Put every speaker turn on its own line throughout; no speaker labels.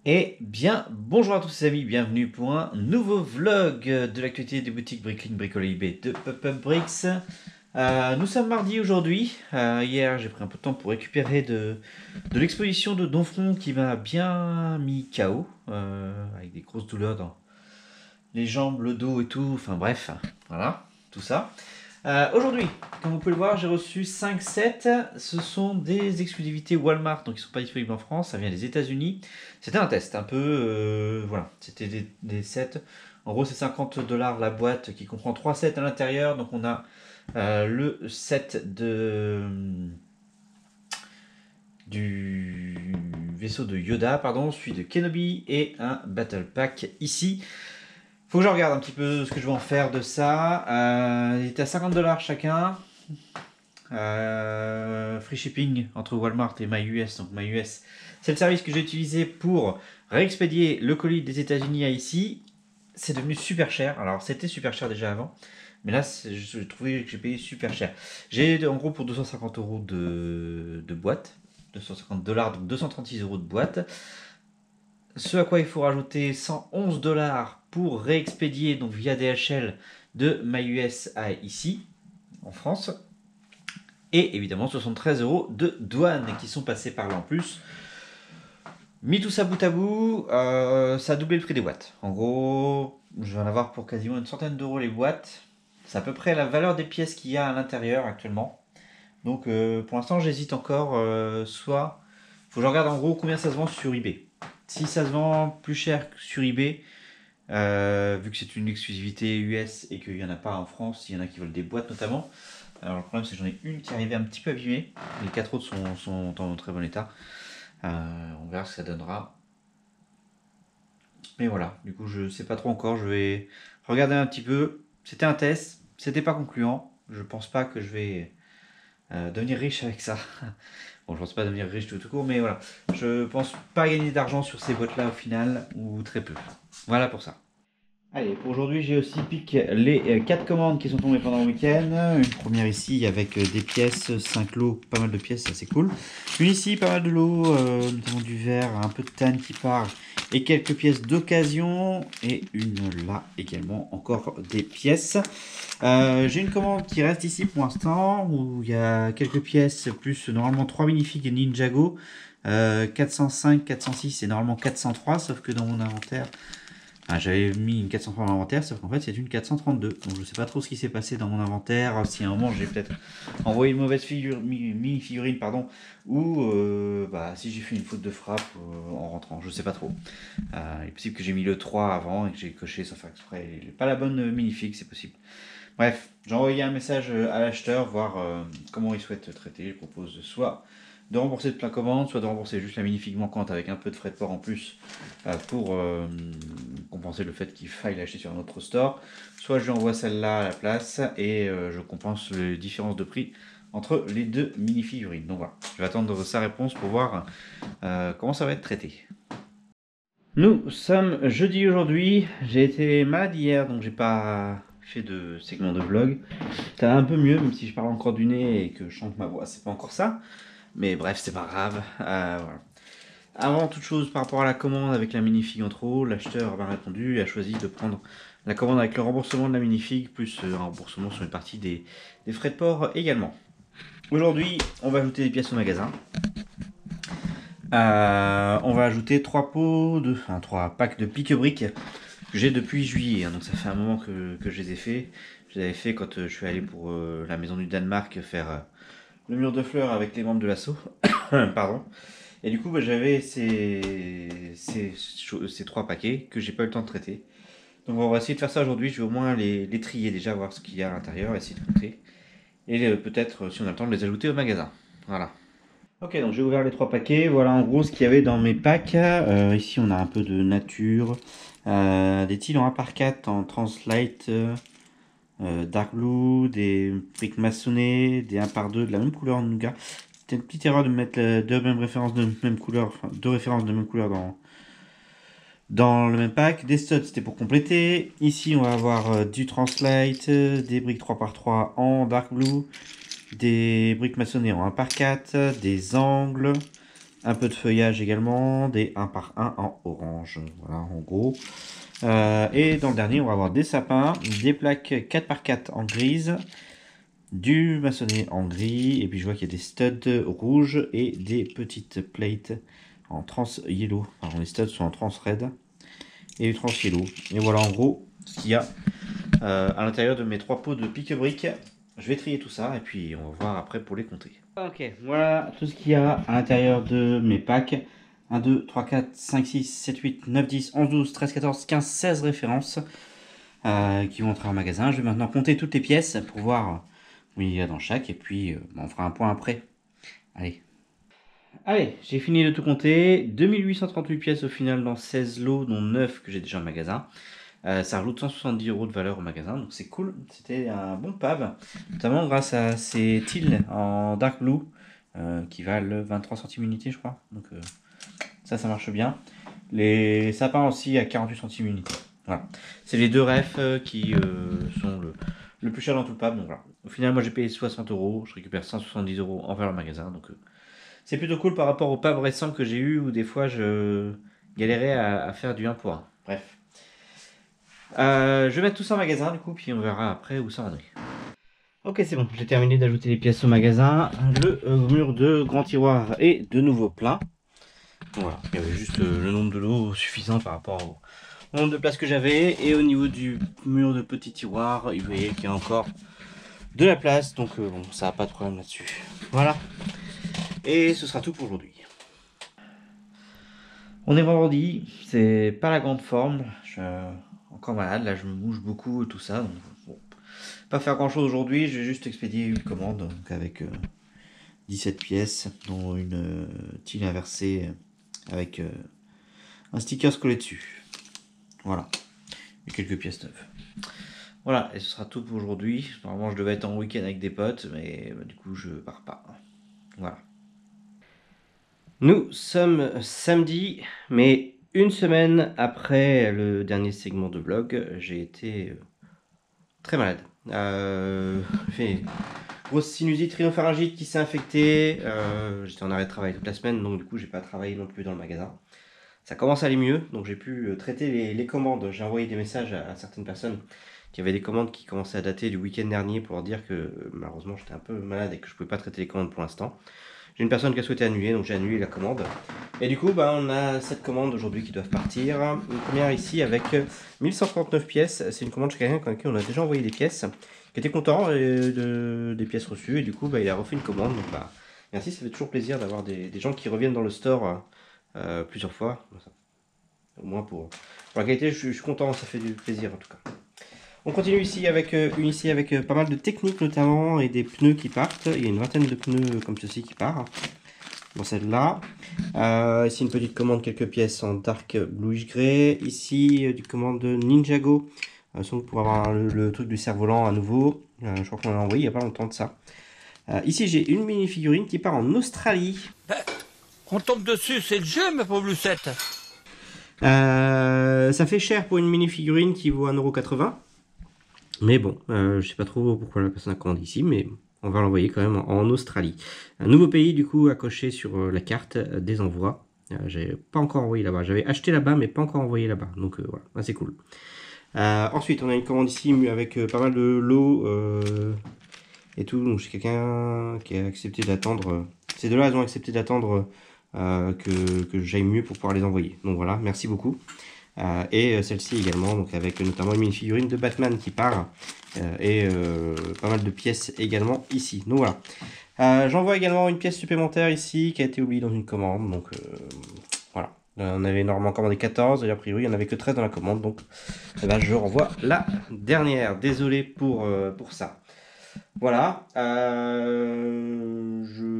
Et bien, bonjour à tous les amis, bienvenue pour un nouveau vlog de l'actualité des boutiques Bricklink Bricolage eBay de Pop-Up Bricks. Nous sommes mardi aujourd'hui. Hier, j'ai pris un peu de temps pour récupérer de l'exposition de Donfront qui m'a bien mis KO, avec des grosses douleurs dans les jambes, le dos et tout. Enfin bref, voilà, tout ça. Aujourd'hui, comme vous pouvez le voir, j'ai reçu 5 sets. Ce sont des exclusivités Walmart, donc ils ne sont pas disponibles en France. Ça vient des États-Unis. C'était un test, un peu. Voilà, c'était des sets. En gros, c'est 50$ la boîte qui comprend 3 sets à l'intérieur. Donc, on a le set du vaisseau de Yoda, pardon, celui de Kenobi et un Battle Pack ici. Faut que je regarde un petit peu ce que je vais en faire de ça. Il était à 50$ chacun. Free shipping entre Walmart et MyUS. Donc MyUS, c'est le service que j'ai utilisé pour réexpédier le colis des États-Unis à ici. C'est devenu super cher. Alors c'était super cher déjà avant, mais là j'ai trouvé que j'ai payé super cher. J'ai en gros pour 250€ de boîte, 250$, donc 236€ de boîte. Ce à quoi il faut rajouter 111$ pour réexpédier donc via DHL de MyUS à ici en France. Et évidemment 73€ de douane qui sont passés par là en plus. Mis tout ça bout à bout, ça a doublé le prix des boîtes. En gros, je vais en avoir pour quasiment une centaine d'euros les boîtes. C'est à peu près la valeur des pièces qu'il y a à l'intérieur actuellement. Donc pour l'instant j'hésite encore. Soit, faut que je regarde en gros combien ça se vend sur eBay. Si ça se vend plus cher que sur eBay, vu que c'est une exclusivité US et qu'il n'y en a pas en France, il y en a qui veulent des boîtes notamment. Alors le problème c'est que j'en ai une qui est arrivée un petit peu abîmée, les 4 autres sont en très bon état. On verra ce que ça donnera. Mais voilà, du coup je sais pas trop encore, je vais regarder un petit peu. C'était un test, c'était pas concluant. Je pense pas que je vais devenir riche avec ça. Bon, je pense pas devenir riche tout court, mais voilà. Je pense pas gagner d'argent sur ces boîtes là au final, ou très peu. Voilà pour ça. Allez, pour aujourd'hui, j'ai aussi piqué les 4 commandes qui sont tombées pendant le week-end. Une première ici avec des pièces, 5 lots, pas mal de pièces, ça c'est cool. Une ici, pas mal de lots, notamment du verre, un peu de tanne qui part et quelques pièces d'occasion. Et une là également, encore des pièces. J'ai une commande qui reste ici pour l'instant où il y a quelques pièces, plus normalement 3 minifigs Ninjago. 405, 406 et normalement 403, sauf que dans mon inventaire. J'avais mis une 403 dans l'inventaire, sauf qu'en fait c'est une 432. Donc je sais pas trop ce qui s'est passé dans mon inventaire. Si à un moment j'ai peut-être envoyé une mauvaise mini-figurine, pardon, ou si j'ai fait une faute de frappe en rentrant, je sais pas trop. Il est possible que j'ai mis le 3 avant et que j'ai coché sans faire exprès. Pas la bonne minifig, c'est possible. Bref, j'ai envoyé un message à l'acheteur, voir comment il souhaite traiter. Je propose soit de rembourser de plein commande, soit de rembourser juste la minifig manquante avec un peu de frais de port en plus pour compenser le fait qu'il faille l'acheter sur un autre store, soit je lui envoie celle-là à la place et je compense les différences de prix entre les deux mini-figurines. Donc voilà, je vais attendre sa réponse pour voir comment ça va être traité. Nous sommes jeudi aujourd'hui, j'ai été malade hier donc j'ai pas fait de segment de vlog. Ça va un peu mieux même si je parle encore du nez et que je chante ma voix, c'est pas encore ça. Mais bref, c'est pas grave. Voilà. Avant toute chose, par rapport à la commande avec la minifig en trop, l'acheteur m'a répondu et a choisi de prendre la commande avec le remboursement de la minifig, plus un remboursement sur une partie des frais de port également. Aujourd'hui, on va ajouter des pièces au magasin. On va ajouter 3 packs de pique-briques que j'ai depuis juillet. Donc ça fait un moment que je les ai fait. Je les avais fait quand je suis allé pour la maison du Danemark faire le mur de fleurs avec les membres de l'assaut. Pardon. Et du coup, j'avais ces 3 paquets que j'ai pas eu le temps de traiter. Donc on va essayer de faire ça aujourd'hui. Je vais au moins les trier déjà, voir ce qu'il y a à l'intérieur, essayer de compter. Et peut-être, si on a le temps, de les ajouter au magasin. Voilà. Ok, donc j'ai ouvert les 3 paquets. Voilà en gros ce qu'il y avait dans mes packs. Ici, on a un peu de nature. Des tiles en 1x4 en Translite. Dark Blue, des briques maçonnées, des 1x2 de la même couleur en nougat. C'était une petite erreur de mettre deux mêmes références de même couleur, enfin deux références de même couleur dans le même pack. Des studs, c'était pour compléter. Ici, on va avoir du Translite, des briques 3x3 en Dark Blue, des briques maçonnées en 1x4, des angles, un peu de feuillage également, des 1 par 1 en orange, voilà en gros. Et dans le dernier, on va avoir des sapins, des plaques 4 par 4 en grise, du maçonné en gris, et puis je vois qu'il y a des studs rouges et des petites plates en trans yellow. Alors les studs sont en trans red et du trans yellow. Et voilà en gros ce qu'il y a à l'intérieur de mes 3 pots de pique-briques. Je vais trier tout ça et puis on va voir après pour les compter. Ok, voilà tout ce qu'il y a à l'intérieur de mes packs. 1, 2, 3, 4, 5, 6, 7, 8, 9, 10, 11, 12, 13, 14, 15, 16 références qui vont entrer en magasin. Je vais maintenant compter toutes les pièces pour voir où il y a dans chaque et puis on fera un point après. Allez. Allez, j'ai fini de tout compter. 2838 pièces au final dans 16 lots, dont 9 que j'ai déjà en magasin. Ça rajoute 170 € de valeur au magasin, donc c'est cool. C'était un bon pab, notamment grâce à ces tiles en dark blue qui valent 23 centimes unité, je crois. Donc ça marche bien. Les sapins aussi à 48 centimes unité. Voilà. C'est les deux refs qui sont le plus cher dans tout le pab. Donc voilà. Au final, moi j'ai payé 60 €. Je récupère 170 € en valeur magasin. Donc c'est plutôt cool par rapport au pab récent que j'ai eu où des fois je galérais à faire du 1 pour 1. Bref. Je vais mettre tout ça en magasin du coup, puis on verra après où ça en est. Ok, c'est bon, j'ai terminé d'ajouter les pièces au magasin. Le mur de grand tiroir est de nouveau plein. Voilà, il y avait juste le nombre de lots suffisant par rapport au nombre de places que j'avais. Et au niveau du mur de petit tiroir, vous voyez qu'il y a encore de la place, donc bon, ça n'a pas de problème là-dessus. Voilà, et ce sera tout pour aujourd'hui. On est vendredi, c'est pas la grande forme, je suis encore malade, là je me bouge beaucoup et tout ça, donc bon, pas faire grand chose aujourd'hui, je vais juste expédier une commande donc avec 17 pièces, dont une tile inversée avec un sticker collé dessus. Voilà, et quelques pièces neuves. Voilà, et ce sera tout pour aujourd'hui. Normalement je devais être en week-end avec des potes, mais du coup je pars pas. Voilà. Nous sommes samedi, mais une semaine après le dernier segment de vlog, j'ai été très malade. J'ai grosse sinusite rhinopharyngite qui s'est infectée. J'étais en arrêt de travail toute la semaine, donc du coup j'ai pas travaillé non plus dans le magasin. Ça commence à aller mieux, donc j'ai pu traiter les commandes. J'ai envoyé des messages à certaines personnes qui avaient des commandes qui commençaient à dater du week-end dernier pour leur dire que malheureusement j'étais un peu malade et que je pouvais pas traiter les commandes pour l'instant. J'ai une personne qui a souhaité annuler, donc j'ai annulé la commande. Et du coup, on a 7 commandes aujourd'hui qui doivent partir. Une première ici avec 1139 pièces. C'est une commande chez quelqu'un avec qui on a déjà envoyé des pièces, qui était content des pièces reçues. Et du coup, il a refait une commande. Donc, merci, ça fait toujours plaisir d'avoir des gens qui reviennent dans le store plusieurs fois. Au moins pour la qualité, je suis content, ça fait du plaisir en tout cas. On continue ici avec une ici avec pas mal de techniques notamment et des pneus qui partent. Il y a une vingtaine de pneus comme ceci qui partent. Dans celle-là. Ici une petite commande, quelques pièces en dark bluish grey. Ici une commande de Ninjago. Pour avoir le truc du cerf-volant à nouveau. Je crois qu'on l'a envoyé il n'y a pas longtemps de ça. Ici j'ai une mini-figurine qui part en Australie.
On tombe dessus, c'est le jeu, ma pauvre Lucette.
Ça fait cher pour une mini-figurine qui vaut 1,80 €. Mais bon, je sais pas trop pourquoi la personne a commandé ici, mais on va l'envoyer quand même en Australie. Un nouveau pays du coup à cocher sur la carte des envois. J'avais pas encore envoyé là-bas. J'avais acheté là-bas, mais pas encore envoyé là-bas. Donc voilà, c'est cool. Ensuite, on a une commande ici avec pas mal de lots et tout. Donc j'ai quelqu'un qui a accepté d'attendre. Ces deux-là, elles ont accepté d'attendre que j'aille mieux pour pouvoir les envoyer. Donc voilà, merci beaucoup. Et celle-ci également, donc avec notamment une mini-figurine de Batman qui part et pas mal de pièces également ici. Donc voilà. J'envoie également une pièce supplémentaire ici qui a été oubliée dans une commande. Donc voilà. On avait normalement commandé 14 et a priori il n'y en avait que 13 dans la commande. Donc je renvoie la dernière. Désolé pour ça. Voilà. Je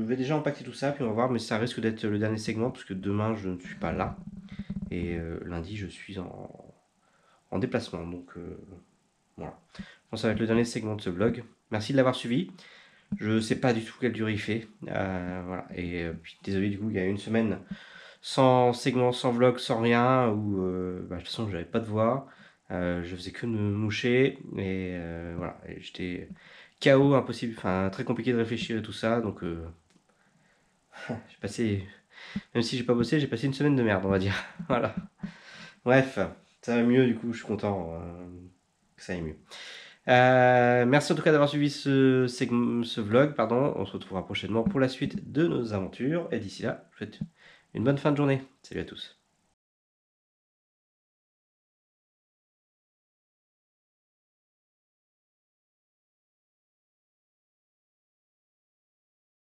vais déjà empaqueter tout ça puis on va voir. Mais ça risque d'être le dernier segment parce que demain je ne suis pas là. Et lundi, je suis en déplacement. Donc voilà. Je pense que ça va être le dernier segment de ce vlog. Merci de l'avoir suivi. Je ne sais pas du tout quelle durée il fait. Voilà. Et puis désolé, du coup, il y a une semaine sans segment, sans vlog, sans rien. Où de toute façon, je n'avais pas de voix. Je faisais que me moucher. Et voilà. J'étais KO, impossible. Enfin, très compliqué de réfléchir et tout ça. Donc j'ai passé
Même si j'ai pas bossé, j'ai passé une semaine de merde, on va dire. Voilà. Bref, ça va mieux du coup, je suis content que ça aille mieux. Merci en tout cas d'avoir suivi ce vlog, pardon. On se retrouvera prochainement pour la suite de nos aventures. Et d'ici là, je vous souhaite une bonne fin de journée. Salut à tous.